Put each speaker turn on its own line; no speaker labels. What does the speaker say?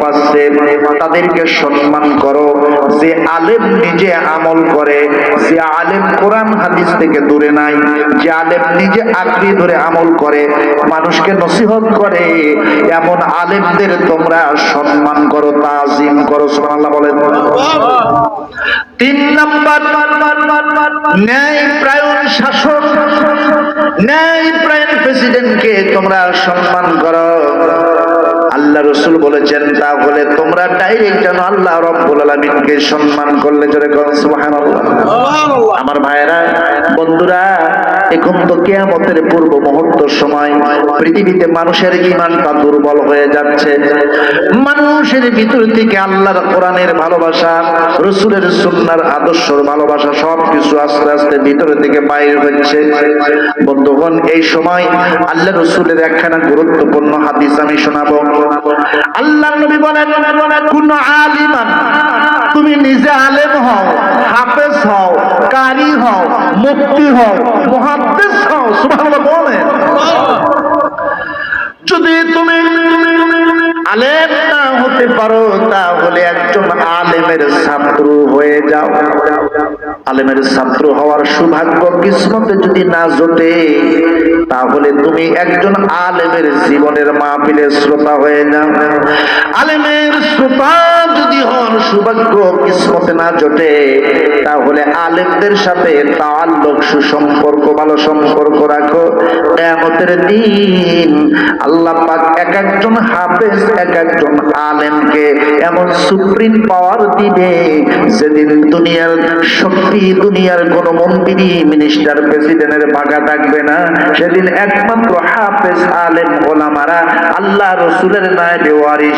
পাচ্ছে তাদেরকে সম্মান করো। যে আলেম নিজে আমল করে, যে আলেম কোরআন হাদিস থেকে দূরে নাই, যে আলেম নিজে আঁকড়ে ধরে আমল করে, মানুষকে নসিহত করে, এমন আলেমদের তোমরা সম্মান করো, তাজিম করো। সুবহানাল্লাহ বলেন। 3 নাম্বার, ন্যায়পরায়ণ শাসক, ন্যায়পরায়ণ প্রেসিডেন্টকে তোমরা সম্মান করো। আল্লাহ রাসূল বলেছেন তাহলে তোমরা ডাইরেক্ট যেন আল্লাহ রাব্বুল আলামিনকে সম্মান করলে জোরে বলেন সুবহানাল্লাহ। আমার ভাইরা, বন্ধুরা, এখন তো কিয়ামতের পূর্ব মুহূর্ত সময়। পৃথিবীতে মানুষের ঈমানটা দুর্বল হয়ে যাচ্ছে। মানুষের ভিতর থেকে আল্লাহর কোরআনের ভালোবাসা, রাসূলের সুন্নাহর আদর্শের ভালোবাসা সবকিছু আস্তে আস্তে ভিতর থেকে বাইরে হচ্ছে। বন্ধুগণ, এই সময় আল্লাহ রাসূলের একখানা গুরুত্বপূর্ণ হাদিস আমি শোনাবো। আল্লাহর নবী বলেন, কোন আলিমান, তুমি নিজে আলেম হও, হাফেজ হও, কারি হও, মুফতি হও, মুহাদ্দিস হও, সুবহানাল্লাহ বলেন, যদি তুমি আলেম না হতে পারো তাহলে একজন আলেমের ছাত্র হয়ে যাও। আলেমের ছাত্র হওয়ার সৌভাগ্য কিসমতে যদি না জোটে তাহলে তুমি একজন আলেমের জীবনের মাহফিলের শ্রোতা হয়ে যাও। আলেমের শ্রোতা যদি হন, সৌভাগ্য কিসমতে না জোটে তাহলে আলেমদের সাথে তাআল্লুক, সুসম্পর্ক, ভালো সম্পর্ক রাখো। কিয়ামতের দিন আল্লাহ পাক এক একজন হাফেজ, এক একজন আলেমকে এমন সুপ্রিম পাওয়ার দিবে যেদিন দুনিয়ার শক্তি, দুনিয়ার কোন মন্ত্রী, মিনিস্টার, প্রেসিডেন্টের বাগা থাকবে না। সেদিন একমাত্র হাফেজ, আলেম, ওলামারা আল্লাহ রাসূলের নায়েবে ওয়ারিস